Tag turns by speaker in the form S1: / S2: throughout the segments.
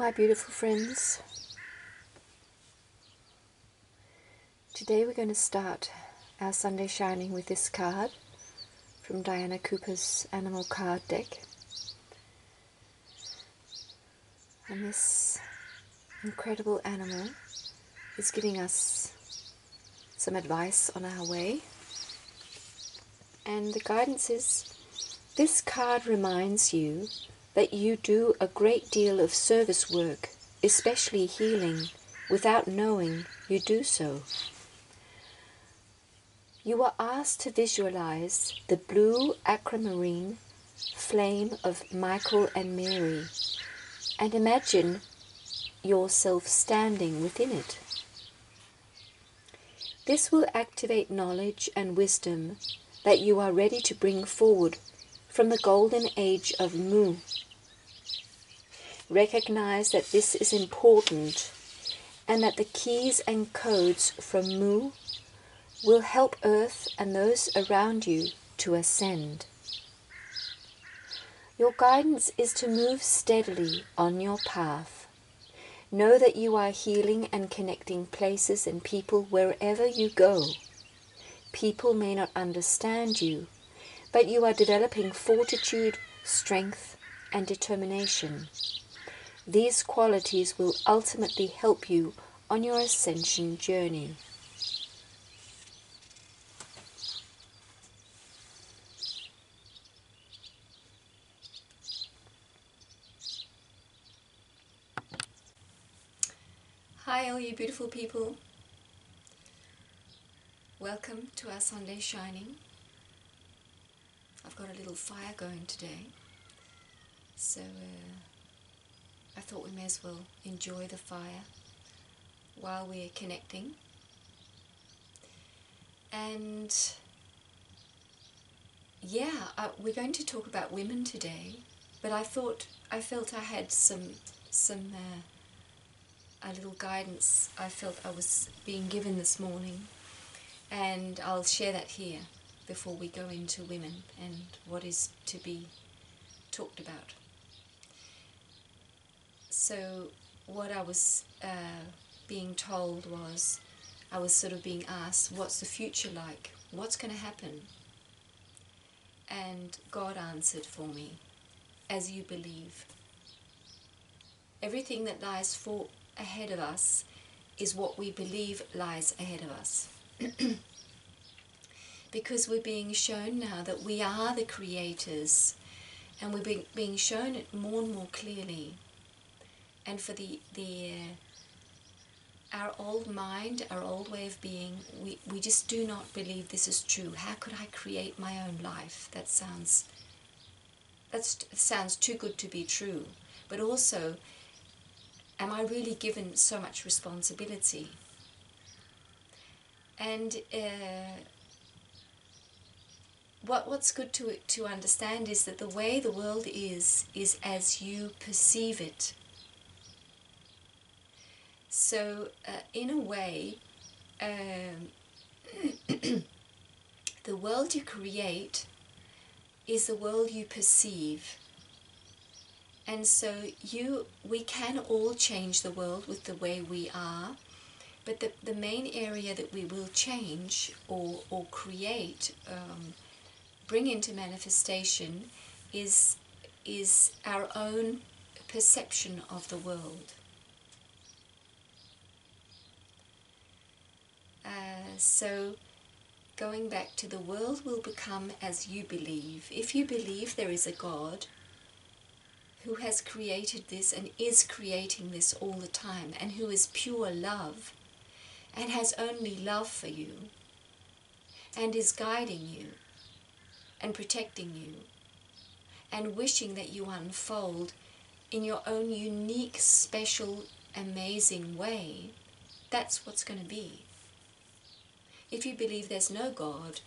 S1: my beautiful friends. Today we're going to start our Sunday Shining with this card from Diana Cooper's Animal Card Deck. And this incredible animal is giving us some advice on our way. And the guidance is, this card reminds you that you do a great deal of service work, especially healing, without knowing you do so. You are asked to visualize the blue aquamarine flame of Michael and Mary and imagine yourself standing within it. This will activate knowledge and wisdom that you are ready to bring forward from the golden age of Mu. Recognize that this is important and that the keys and codes from Mu will help Earth and those around you to ascend. Your guidance is to move steadily on your path. Know that you are healing and connecting places and people wherever you go. People may not understand you, but you are developing fortitude, strength, and determination. These qualities will ultimately help you on your ascension journey. Hi all you beautiful people. Welcome to our Sunday Shining. I've got a little fire going today, so I thought we may as well enjoy the fire while we're connecting. And yeah, we're going to talk about women today, but I felt I had a little guidance I felt I was being given this morning, and I'll share that here before we go into women and what is to be talked about. So what I was being told was, I was sort of being asked, what's the future like? What's going to happen? And God answered for me, as you believe. Everything that lies ahead of us is what we believe lies ahead of us. Because we're being shown now that we are the creators, and we're being shown it more and more clearly. And for our old mind, our old way of being, we just do not believe this is true. How could I create my own life? That sounds too good to be true. But also, am I really given so much responsibility? And what's good to understand is that the way the world is as you perceive it. So in a way, the world you create is the world you perceive. And so we can all change the world with the way we are, but the main area that we will change or create, bring into manifestation, is our own perception of the world. So going back to, the world will become as you believe. If you believe there is a God who has created this and is creating this all the time, and who is pure love and has only love for you and is guiding you and protecting you and wishing that you unfold in your own unique, special, amazing way, that's what's going to be. If you believe there's no God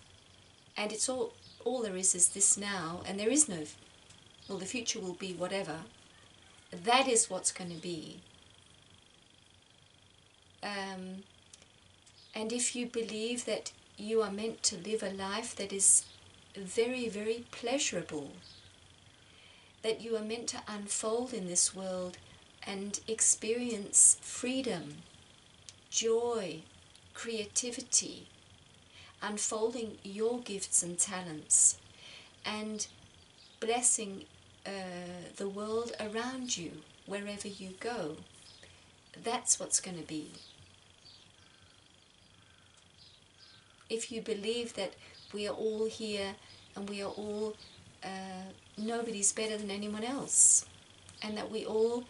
S1: and it's all there is this now, and there is no, well, the future will be whatever, that is what's going to be. And if you believe that you are meant to live a life that is very, very pleasurable, that you are meant to unfold in this world and experience freedom, joy, creativity, unfolding your gifts and talents, and blessing the world around you wherever you go. That's what's going to be. If you believe that we are all here and we are all, nobody's better than anyone else, and that we're all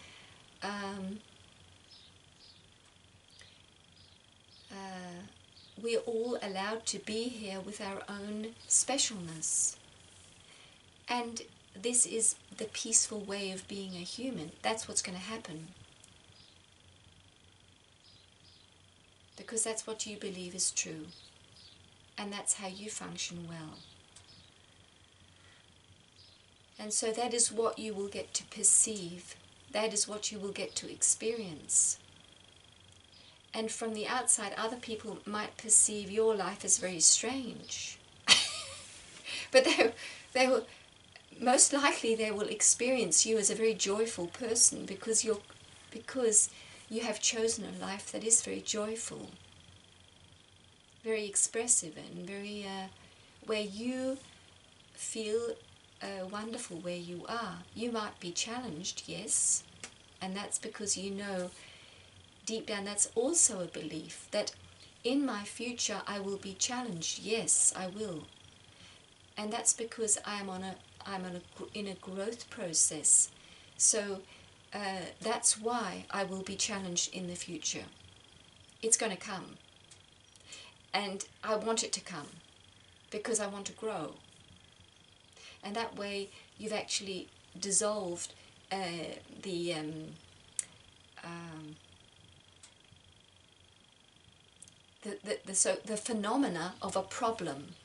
S1: allowed to be here with our own specialness. And this is the peaceful way of being a human. That's what's going to happen. Because that's what you believe is true. And that's how you function well. And so that is what you will get to perceive. That is what you will get to experience. And from the outside, other people might perceive your life as very strange. But they will, most likely they will experience you as a very joyful person because you have chosen a life that is very joyful, very expressive, and very where you feel wonderful where you are. You might be challenged, yes, and that's because you know deep down that's also a belief that in my future I will be challenged. Yes, I will. And that's because I'm in a growth process. So that's why I will be challenged in the future. It's going to come. And I want it to come because I want to grow. And that way you've actually dissolved the phenomena of a problem.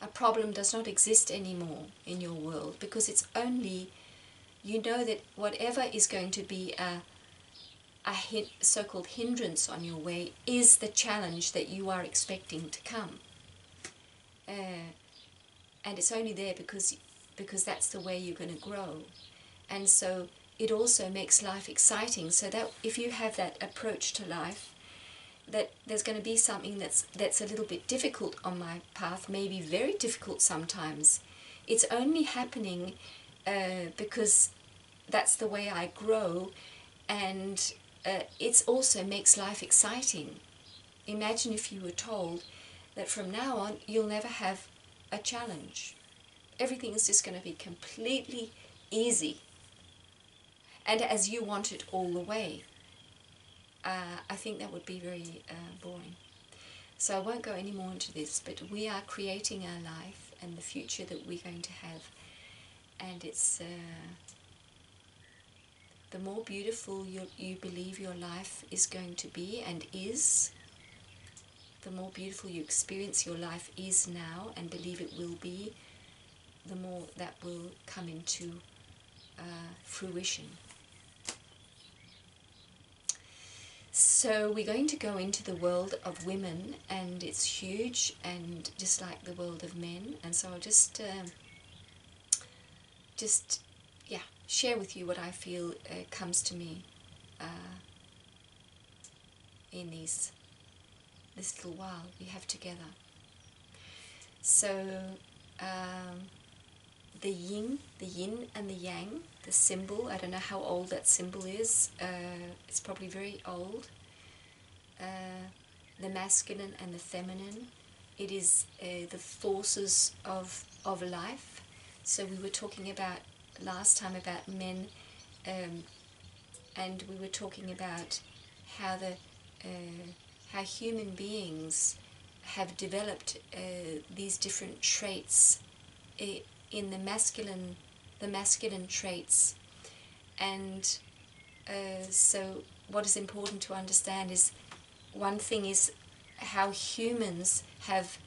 S1: A problem does not exist anymore in your world because it's only, you know that whatever is going to be a so-called hindrance on your way is the challenge that you are expecting to come. And it's only there because that's the way you're going to grow. And so it also makes life exciting, so that if you have that approach to life, that there's going to be something that's a little bit difficult on my path, maybe very difficult sometimes. It's only happening because that's the way I grow, and it also makes life exciting. Imagine if you were told that from now on you'll never have a challenge. Everything is just going to be completely easy and as you want it all the way. I think that would be very boring. So I won't go any more into this, but we are creating our life and the future that we're going to have. And it's the more beautiful you believe your life is going to be and is, the more beautiful you experience your life is now and believe it will be, the more that will come into fruition. So we're going to go into the world of women, and it's huge, and just like the world of men. And so I'll just share with you what I feel comes to me in this little while we have together. So the yin and the yang, the symbol, I don't know how old that symbol is, it's probably very old. The masculine and the feminine, it is the forces of life. So we were talking about last time about men, and we were talking about how how human beings have developed these different traits in the masculine traits. And so what is important to understand is, one thing is how humans have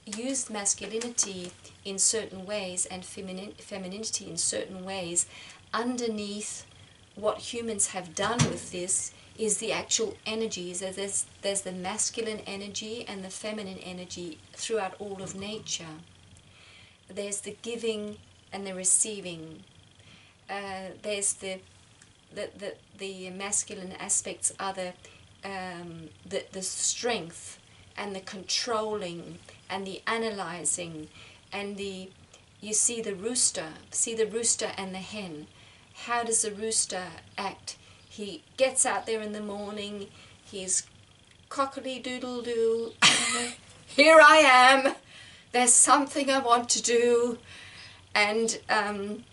S1: used masculinity in certain ways and femininity in certain ways. Underneath what humans have done with this is the actual energies. There's the masculine energy and the feminine energy throughout all of nature. There's the giving and the receiving. there's the masculine aspects are the strength and the controlling and the analyzing, and you see the rooster and the hen. How does the rooster act? He gets out there in the morning, he's cockily-doodle-doo, here I am, there's something I want to do, and I'm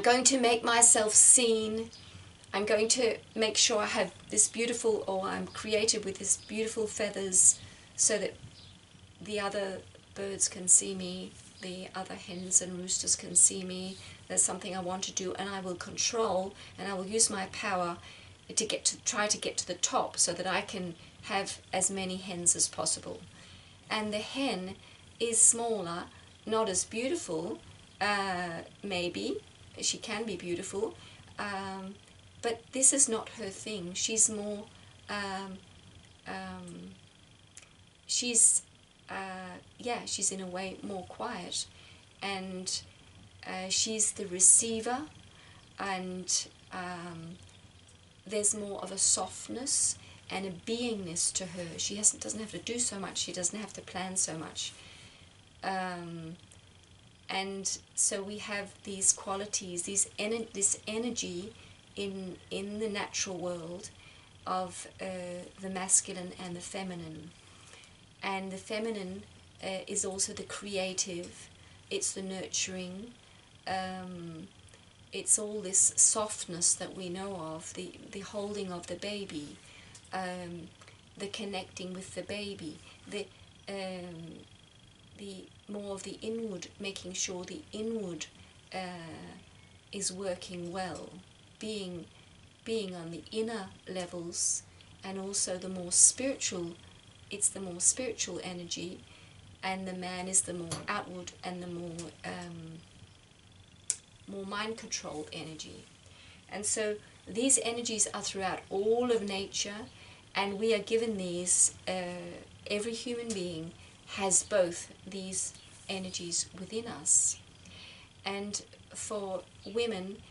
S1: going to make myself seen. I'm going to make sure I have this beautiful, or I'm created with this beautiful feathers so that the other birds can see me, the other hens and roosters can see me. There's something I want to do, and I will control, and I will use my power to try to get to the top so that I can have as many hens as possible. And the hen is smaller, not as beautiful, maybe, she can be beautiful, but this is not her thing. She's more, she's in a way more quiet, and she's the receiver, and there's more of a softness and a beingness to her. She doesn't have to do so much, she doesn't have to plan so much. And so we have these qualities, this energy in the natural world of the masculine and the feminine. And the feminine is also the creative, it's the nurturing, it's all this softness that we know of, the holding of the baby, the connecting with the baby, the more of the inward, making sure the inward is working well, being on the inner levels, and also the more spiritual, it's the more spiritual energy, and the man is the more outward and the more mind controlled energy. And so these energies are throughout all of nature, and we are given these, every human being has both these energies within us. And for women,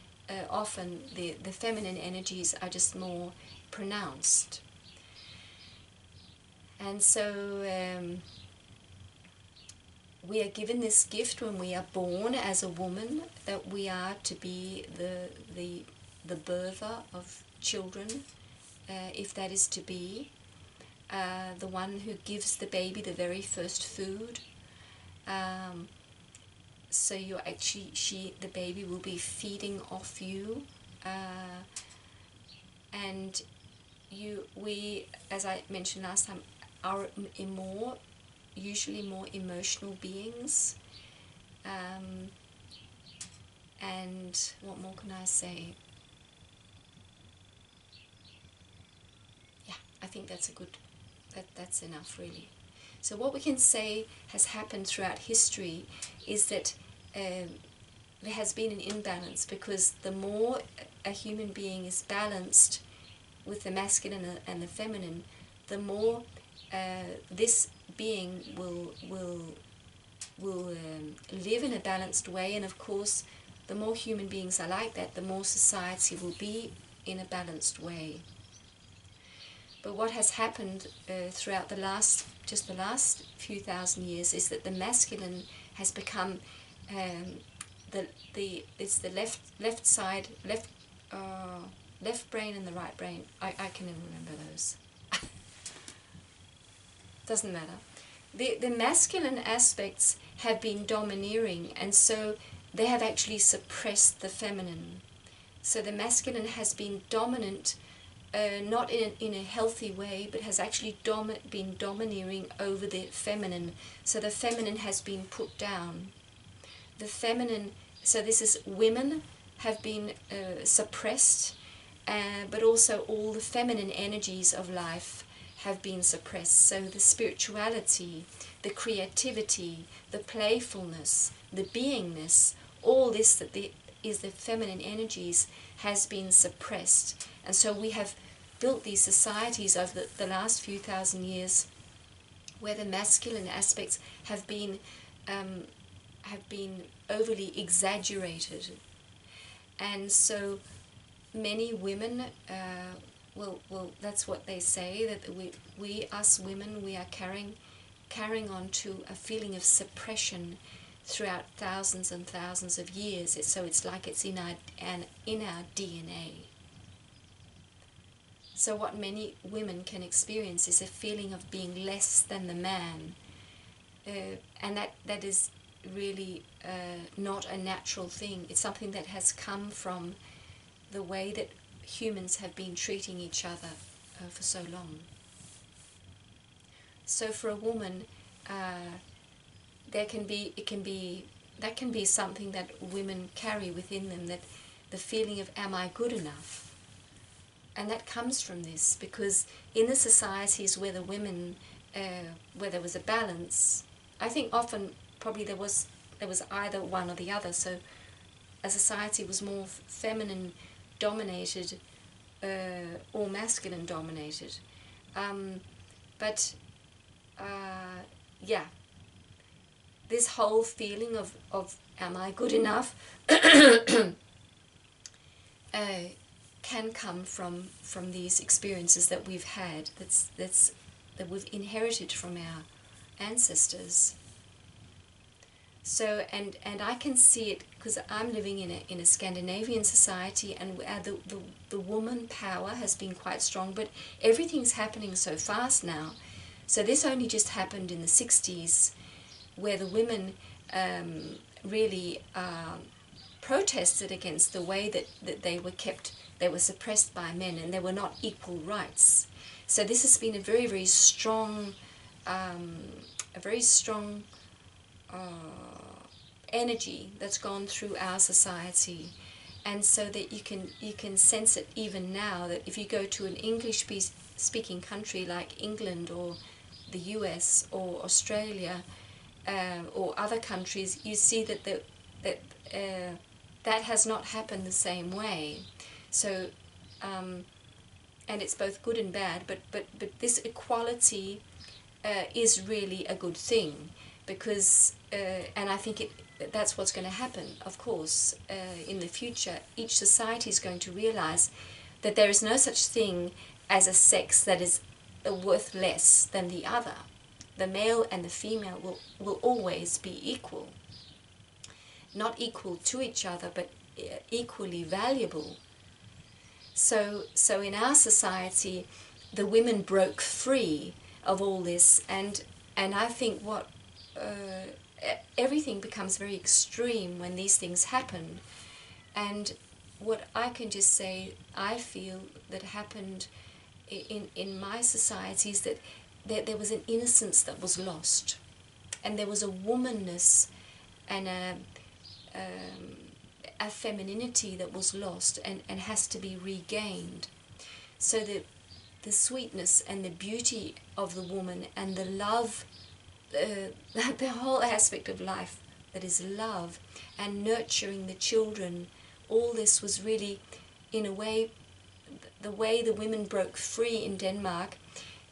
S1: often the feminine energies are just more pronounced. And so we are given this gift when we are born as a woman, that we are to be the birther of children, if that is to be, the one who gives the baby the very first food. So you're actually, the baby will be feeding off you, and we, as I mentioned last time, are usually more emotional beings. And what more can I say? Yeah, I think that's that's enough, really. So what we can say has happened throughout history is that there has been an imbalance, because the more a human being is balanced with the masculine and the feminine, the more this being will live in a balanced way. And of course, the more human beings are like that, the more society will be in a balanced way. But what has happened throughout the last few thousand years is that the masculine has become it's the left side, left brain and the right brain. I can never remember those. Doesn't matter. The masculine aspects have been domineering, and so they have actually suppressed the feminine. So the masculine has been dominant, not in a healthy way, but has actually been domineering over the feminine. So the feminine has been put down. The feminine, so this is, women have been suppressed, but also all the feminine energies of life have been suppressed. So the spirituality, the creativity, the playfulness, the beingness, all this that is the feminine energies has been suppressed. And so we have built these societies over the last few thousand years where the masculine aspects have been overly exaggerated. And so many women, well, that's what they say, that us women, we are carrying on to a feeling of suppression throughout thousands and thousands of years. So it's like it's in our DNA. So what many women can experience is a feeling of being less than the man, and that is really not a natural thing. It's something that has come from the way that humans have been treating each other for so long. So for a woman, that can be something that women carry within them, that the feeling of, am I good enough? And that comes from this, because in the societies where the women, where there was a balance, I think often probably there was either one or the other. So a society was more feminine dominated or masculine dominated. But yeah, this whole feeling of am I good enough can come from these experiences that we've had, that we've inherited from our ancestors. So and I can see it because I'm living in a Scandinavian society, and the woman power has been quite strong, but everything's happening so fast now. So this only just happened in the 60s, where the women really protested against the way that they were suppressed by men, and they were not equal rights. So this has been a very, very strong, energy that's gone through our society. And so that you can sense it even now, that if you go to an English speaking country like England or the US or Australia or other countries, you see that that has not happened the same way. So and it's both good and bad, but this equality is really a good thing, because and I think that's what's going to happen, of course, in the future. Each society is going to realize that there is no such thing as a sex that is worth less than the other. The male and the female will always be equal. Not equal to each other, but equally valuable. So in our society, the women broke free of all this, and I think everything becomes very extreme when these things happen. And what I can just say, I feel that happened in my society is that there was an innocence that was lost, and there was a womanness and a femininity that was lost and has to be regained. So that the sweetness and the beauty of the woman and the love, the whole aspect of life that is love and nurturing the children, all this was really, in a way, the way the women broke free in Denmark.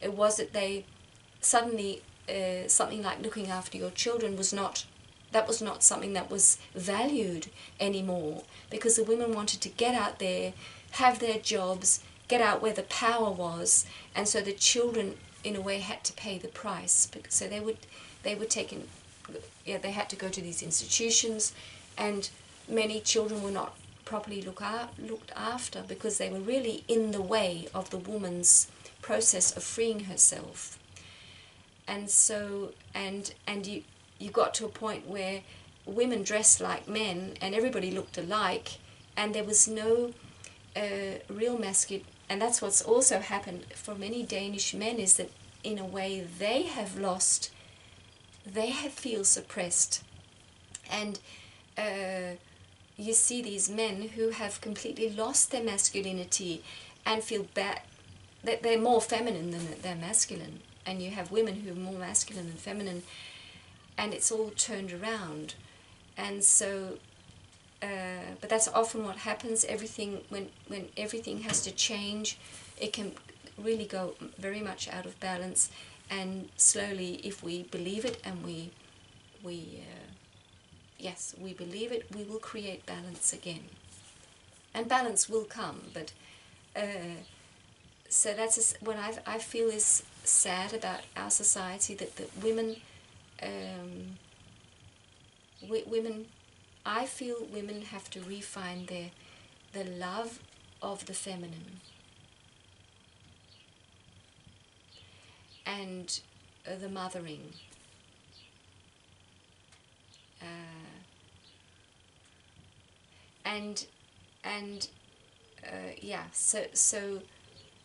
S1: It was that they suddenly, something like looking after your children was not something that was valued anymore, because the women wanted to get out there, have their jobs, get out where the power was, and so the children in a way had to pay the price. So they were taken, they had to go to these institutions, and many children were not properly looked after, because they were really in the way of the woman's process of freeing herself. And so you got to a point where women dressed like men and everybody looked alike, and there was no real masculine. And that's what's also happened for many Danish men, is that in a way they feel suppressed. And you see these men who have completely lost their masculinity and feel bad that they're more feminine than they're masculine. And you have women who are more masculine than feminine, and it's all turned around. And so but that's often what happens. Everything, when everything has to change, it can really go very much out of balance. And slowly, if we believe it, and we believe it, we will create balance again. and balance will come. But so that's what I feel is sad about our society, that women, women, I feel women have to refine the love of the feminine, and the mothering, and yeah, so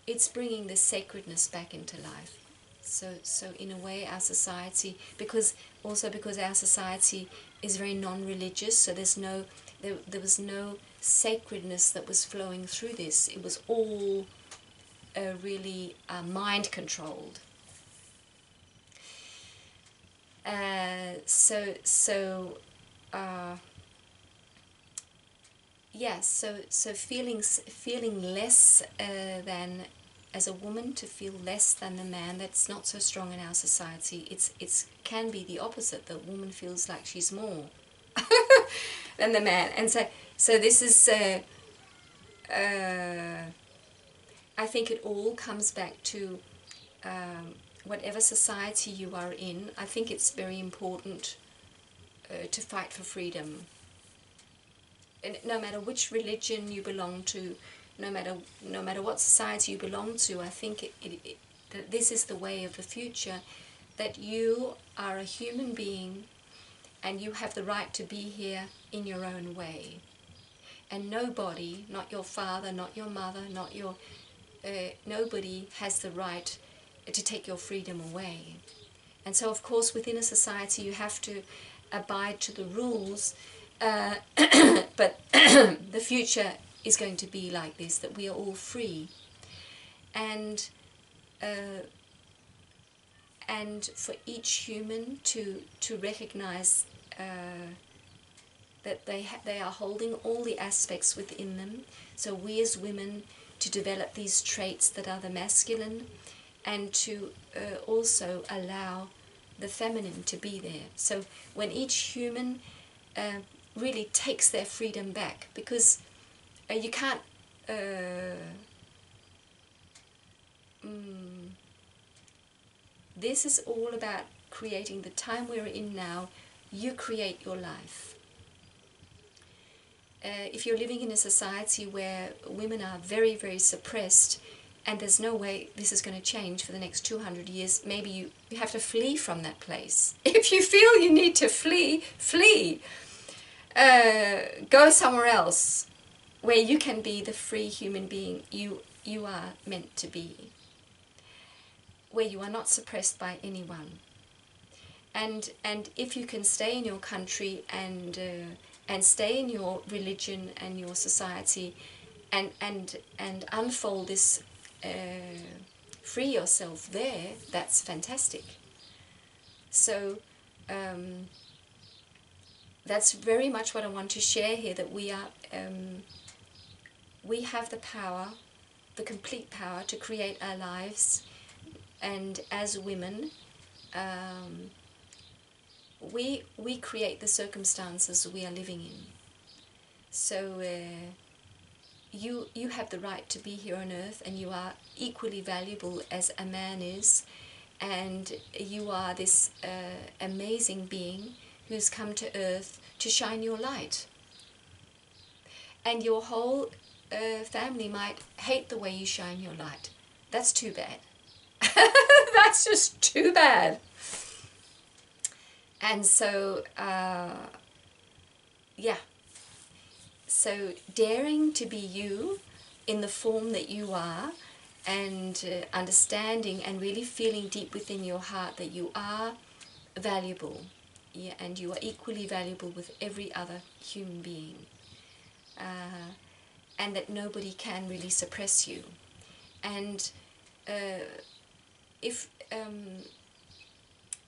S1: it's bringing the sacredness back into life. So in a way, our society, because our society is very non-religious, so there was no sacredness that was flowing through this. It was all really mind controlled. Yes, so feeling less than, as a woman, to feel less than the man, that's not so strong in our society. It's can be the opposite. The woman feels like she's more than the man, and so this is. I think it all comes back to whatever society you are in. I think it's very important to fight for freedom. And no matter which religion you belong to, no matter what society you belong to, I think that this is the way of the future, that you are a human being and you have the right to be here in your own way. And nobody, not your father, not your mother, not your... nobody has the right to take your freedom away. And so, of course, within a society you have to abide to the rules, but the future is going to be like this, that we are all free. And for each human to recognize that they are holding all the aspects within them. So we as women to develop these traits that are the masculine, and to also allow the feminine to be there. So when each human really takes their freedom back, because you can't this is all about creating the time we're in now. You create your life. If you're living in a society where women are very, very suppressed, and there's no way this is going to change for the next 200 years, maybe you have to flee from that place. If you feel you need to flee, flee. Go somewhere else where you can be the free human being you are meant to be, where you are not suppressed by anyone. And if you can stay in your country and stay in your religion and your society, and unfold this, free yourself there, that's fantastic. So that's very much what I want to share here, that we have the power, the complete power to create our lives, and as women, we create the circumstances we are living in. So you have the right to be here on earth, and you are equally valuable as a man is, and you are this amazing being who's come to earth to shine your light. And your whole family might hate the way you shine your light. That's too bad. That's just too bad. And so, yeah. So daring to be you in the form that you are, and understanding and really feeling deep within your heart that you are valuable, yeah, and you are equally valuable with every other human being, and that nobody can really suppress you. And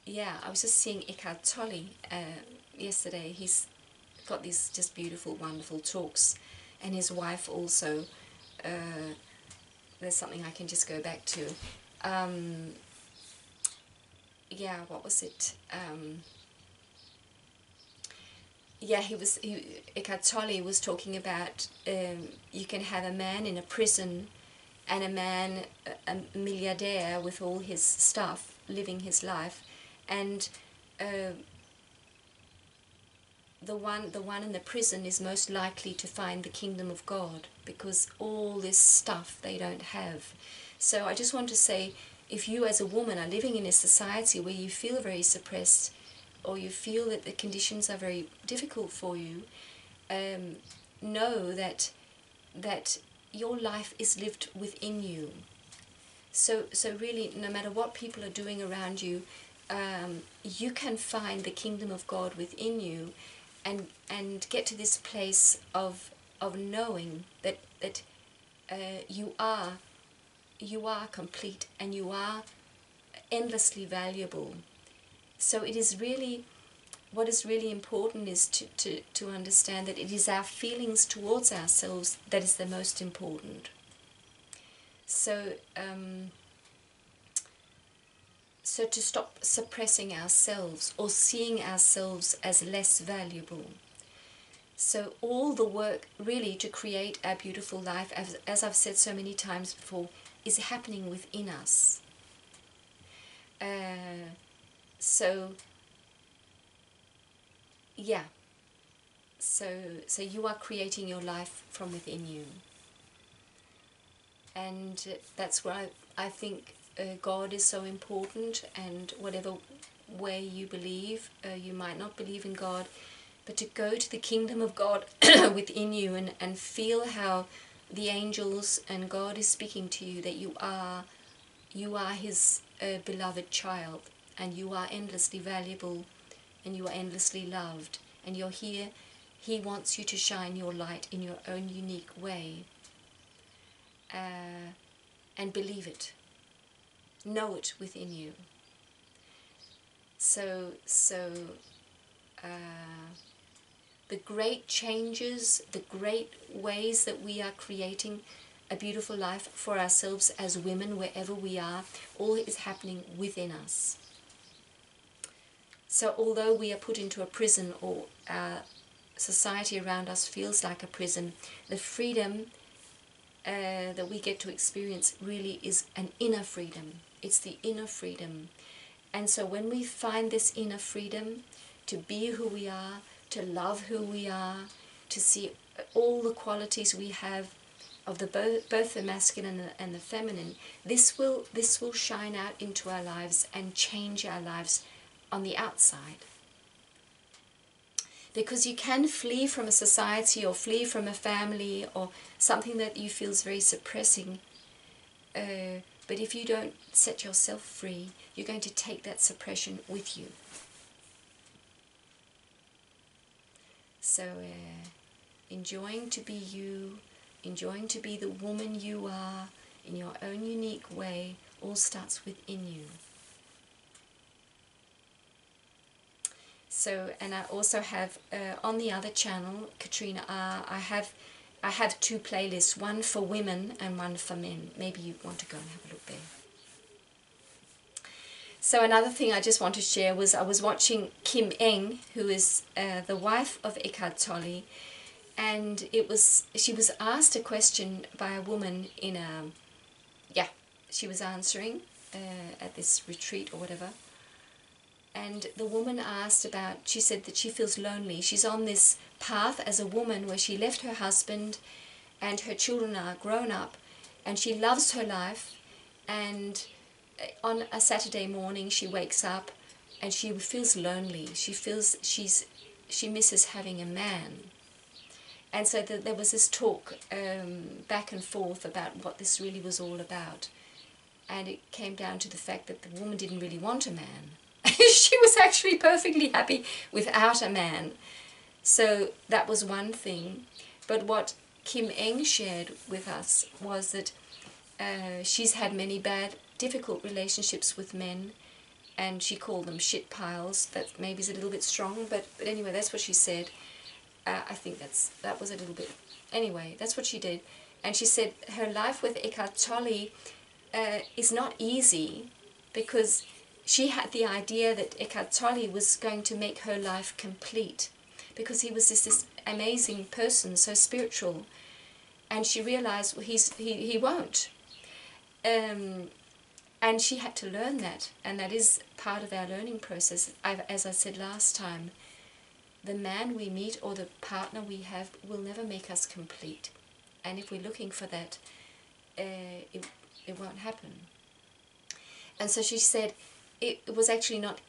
S1: yeah, I was just seeing Eckhart Tolle yesterday. He's got these just beautiful, wonderful talks, and his wife also. There's something I can just go back to. Yeah, what was it? yeah, Eckhart Tolle was talking about you can have a man in a prison and a man, a milliardaire with all his stuff, living his life, and uh, the one in the prison is most likely to find the kingdom of God, because all this stuff they don't have. So I just want to say, if you as a woman are living in a society where you feel very suppressed, or you feel that the conditions are very difficult for you, know that your life is lived within you. So really, no matter what people are doing around you, you can find the kingdom of God within you, and get to this place of knowing that you are complete, and you are endlessly valuable. So it is really, what is really important is to understand that it is our feelings towards ourselves that is the most important. So so to stop suppressing ourselves or seeing ourselves as less valuable. So all the work really to create our beautiful life, as I've said so many times before, is happening within us. So yeah, so you are creating your life from within you, and that's why I think God is so important. And whatever way you believe, you might not believe in God, but to go to the kingdom of God within you, and feel how the angels and God is speaking to you, that you are his beloved child, and you are endlessly valuable, and you are endlessly loved, and you're here. He wants you to shine your light in your own unique way, and believe it, know it within you. So the great changes, the great ways that we are creating a beautiful life for ourselves as women, wherever we are, all is happening within us. So although we are put into a prison, or our society around us feels like a prison, the freedom that we get to experience really is an inner freedom. It's the inner freedom. And so when we find this inner freedom to be who we are, to love who we are, to see all the qualities we have of both the masculine and the feminine, this will shine out into our lives and change our lives on the outside. Because you can flee from a society, or flee from a family, or something that you feel is very suppressing, but if you don't set yourself free, you're going to take that suppression with you. So enjoying to be you, enjoying to be the woman you are in your own unique way, all starts within you. So, and I also have on the other channel, Katrine, I have two playlists, one for women and one for men. Maybe you want to go and have a look there. So another thing I just want to share was I was watching Kim Eng, who is the wife of Eckhart Tolle, and she was asked a question by a woman in she was answering at this retreat or whatever. And the woman asked about, she said that she feels lonely. She's on this path as a woman where she left her husband and her children are grown up, and she loves her life, and on a Saturday morning she wakes up and she feels lonely. She feels she misses having a man. And so there was this talk back and forth about what this really was all about. And it came down to the fact that the woman didn't really want a man. She was actually perfectly happy without a man. So that was one thing. But what Kim Eng shared with us was that she's had many bad, difficult relationships with men, and she called them shit piles. That maybe is a little bit strong, but anyway, that's what she said. I think that was a little bit... Anyway, that's what she did. And she said her life with Eckhart Tolle is not easy, because she had the idea that Eckhart Tolle was going to make her life complete, because he was this amazing person, so spiritual. And she realized, well, he won't. And she had to learn that, and that is part of our learning process. As I said last time, the man we meet or the partner we have will never make us complete. And if we're looking for that, it won't happen. And so she said it's actually not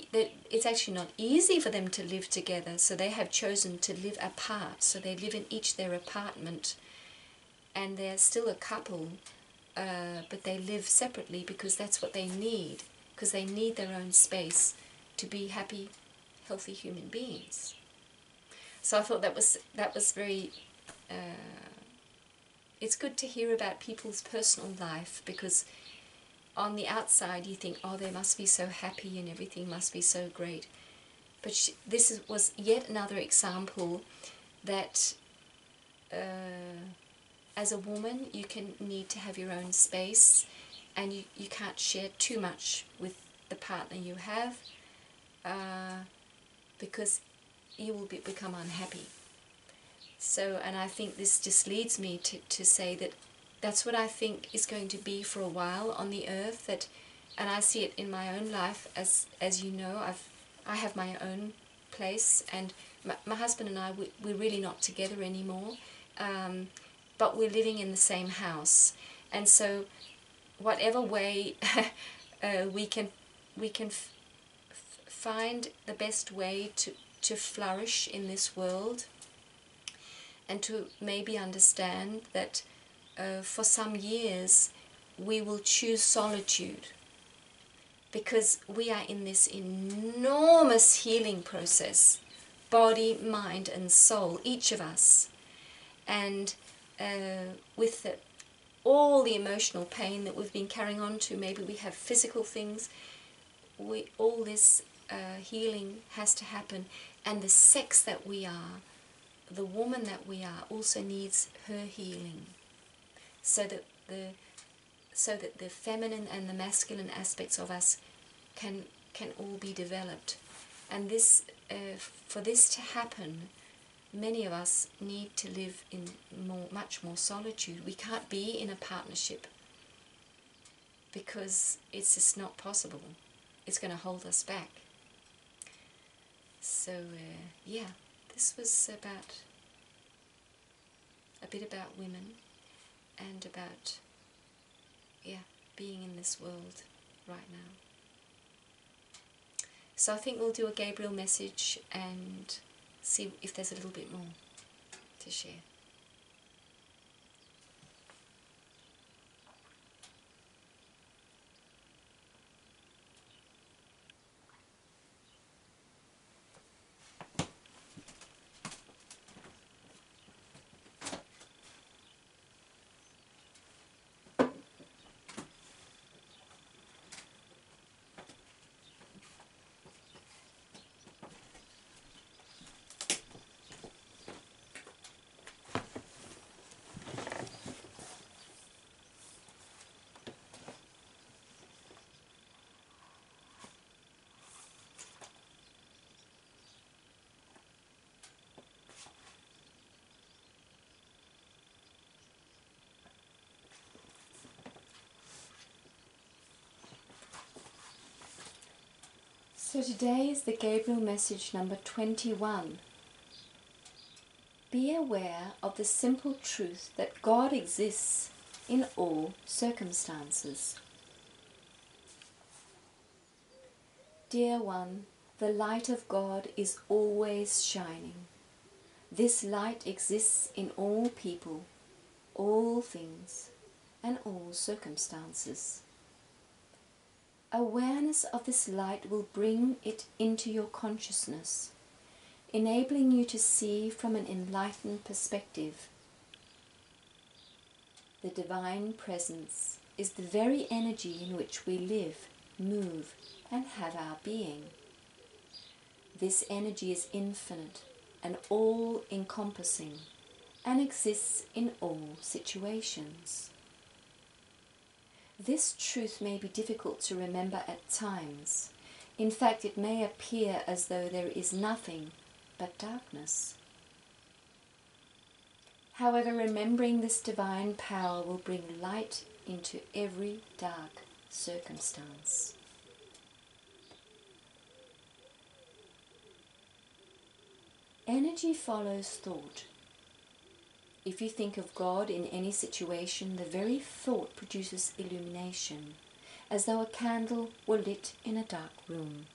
S1: easy for them to live together, so they have chosen to live apart. So they live in each their apartment, and they're still a couple, but they live separately because that's what they need, because they need their own space to be happy, healthy human beings. So I thought that was very, it's good to hear about people's personal life, because on the outside you think, oh, they must be so happy and everything must be so great. But this was yet another example that as a woman you can need to have your own space, and you can't share too much with the partner you have, because you will become unhappy. So, and I think this just leads me to say that that's what I think is going to be for a while on the earth. That, and I see it in my own life, as you know, I have my own place, and my husband and I, we're really not together anymore, but we're living in the same house, and so whatever way we can find the best way to flourish in this world, and to maybe understand that for some years we will choose solitude, because we are in this enormous healing process, body, mind and soul, each of us. And with all the emotional pain that we've been carrying on to, maybe we have physical things, all this healing has to happen. And the sex that we are, the woman that we are, also needs her healing, so that the feminine and the masculine aspects of us can all be developed. And this, for this to happen, many of us need to live in much more solitude. We can't be in a partnership because it's just not possible. It's going to hold us back. So yeah, this was a bit about women, and about, yeah, being in this world right now. So I think we'll do a Gabriel message and see if there's a little bit more to share. So today is the Gabriel message number 21. Be aware of the simple truth that God exists in all circumstances. Dear one, the light of God is always shining. This light exists in all people, all things, and all circumstances. Awareness of this light will bring it into your consciousness, enabling you to see from an enlightened perspective. The divine presence is the very energy in which we live, move, and have our being. This energy is infinite and all-encompassing, and exists in all situations. This truth may be difficult to remember at times. In fact, it may appear as though there is nothing but darkness. However, remembering this divine power will bring light into every dark circumstance. Energy follows thought. If you think of God in any situation, the very thought produces illumination, as though a candle were lit in a dark room.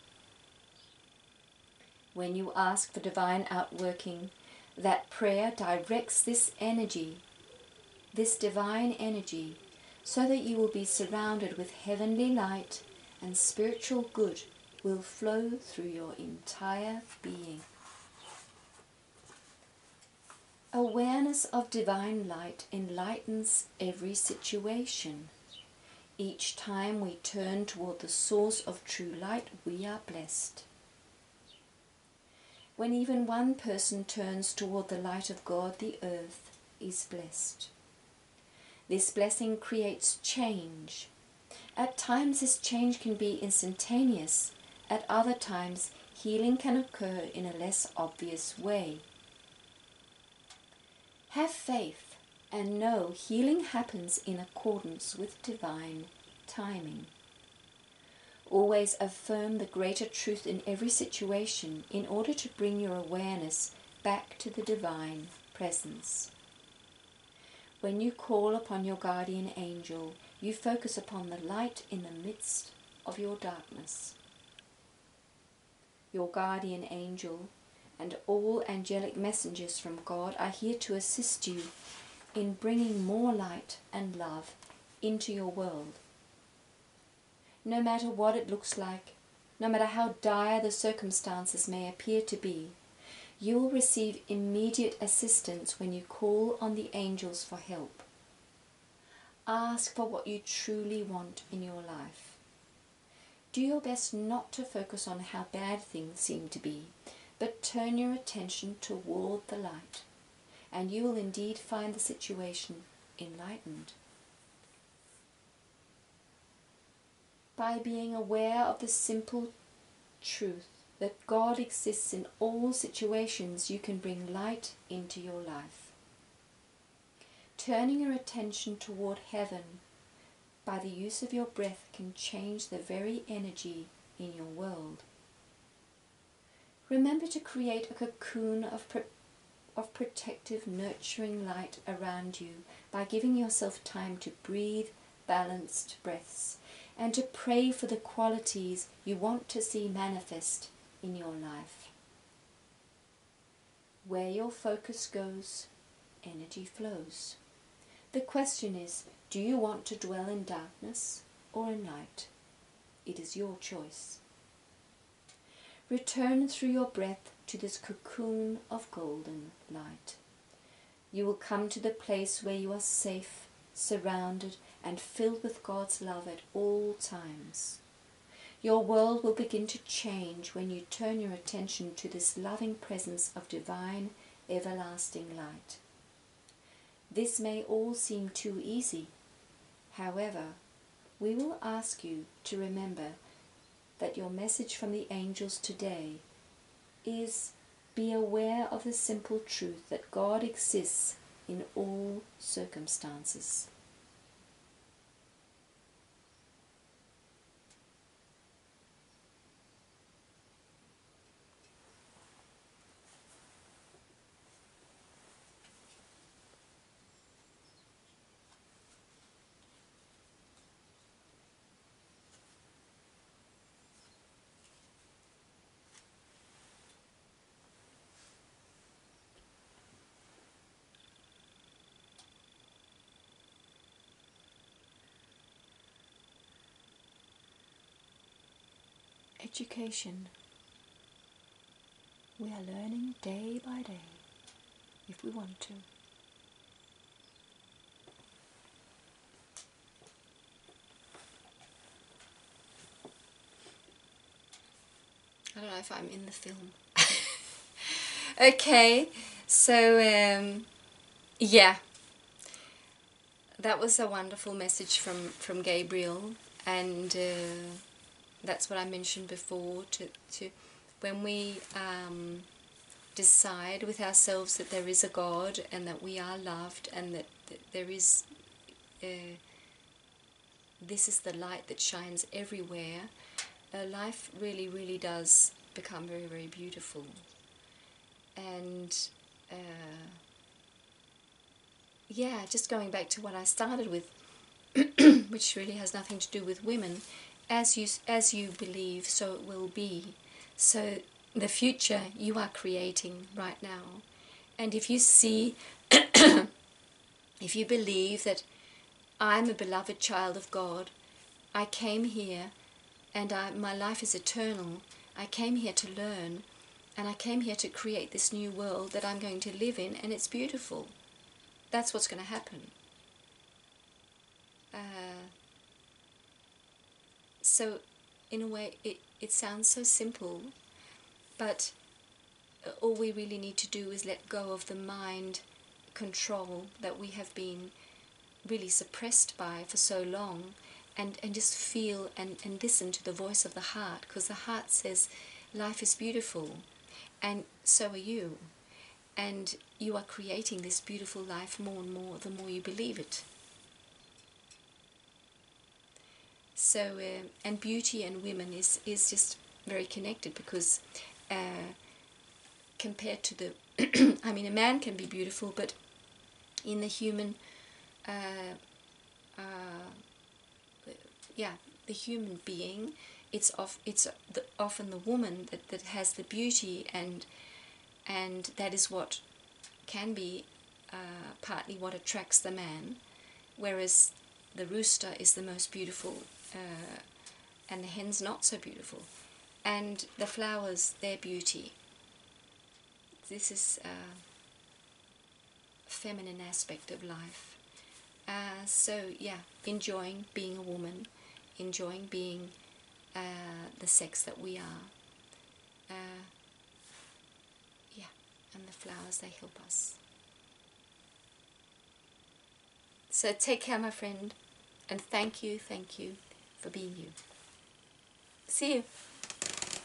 S1: When you ask for divine outworking, that prayer directs this energy, this divine energy, so that you will be surrounded with heavenly light and spiritual good will flow through your entire being. Awareness of divine light enlightens every situation. Each time we turn toward the source of true light, we are blessed. When even one person turns toward the light of God, the earth is blessed. This blessing creates change. At times this change can be instantaneous. At other times healing can occur in a less obvious way. Have faith and know healing happens in accordance with divine timing. Always affirm the greater truth in every situation in order to bring your awareness back to the divine presence. When you call upon your guardian angel, you focus upon the light in the midst of your darkness. Your guardian angel and all angelic messengers from God are here to assist you in bringing more light and love into your world. No matter what it looks like, no matter how dire the circumstances may appear to be, you will receive immediate assistance when you call on the angels for help. Ask for what you truly want in your life. Do your best not to focus on how bad things seem to be, but turn your attention toward the light, and you will indeed find the situation enlightened. By being aware of the simple truth that God exists in all situations, you can bring light into your life. Turning your attention toward heaven by the use of your breath can change the very energy in your world. Remember to create a cocoon of protective, nurturing light around you by giving yourself time to breathe balanced breaths and to pray for the qualities you want to see manifest in your life. Where your focus goes, energy flows. The question is, do you want to dwell in darkness or in light? It is your choice. Return through your breath to this cocoon of golden light. You will come to the place where you are safe, surrounded, and filled with God's love at all times. Your world will begin to change when you turn your attention to this loving presence of divine, everlasting light. This may all seem too easy. However, we will ask you to remember that your message from the angels today is be aware of the simple truth that God exists in all circumstances. Education. We are learning day by day, if we want to. I don't know if I'm in the film. Okay, so yeah, that was a wonderful message from Gabriel, and that's what I mentioned before. To when we decide with ourselves that there is a God and that we are loved and that there is this is the light that shines everywhere, life really, really does become very, very beautiful. And yeah, just going back to what I started with, which really has nothing to do with women, as you believe, so it will be. So the future you are creating right now. And if you see, if you believe that I'm a beloved child of God, I came here and my life is eternal, I came here to learn, and I came here to create this new world that I'm going to live in, and it's beautiful. That's what's going to happen. So in a way, it sounds so simple, but all we really need to do is let go of the mind control that we have been really suppressed by for so long, and just feel and listen to the voice of the heart, because the heart says life is beautiful, and so are you, and you are creating this beautiful life more and more the more you believe it. So and beauty and women is just very connected, because compared to the I mean, a man can be beautiful, but in the human the human being, it's often the woman that has the beauty, and that is what can be partly what attracts the man, whereas the rooster is the most beautiful, and the hen's not so beautiful, and the flowers, their beauty. This is a feminine aspect of life. So yeah, enjoying being a woman, enjoying being the sex that we are. Yeah, and the flowers, they help us. So take care, my friend, and thank you for being you. See you.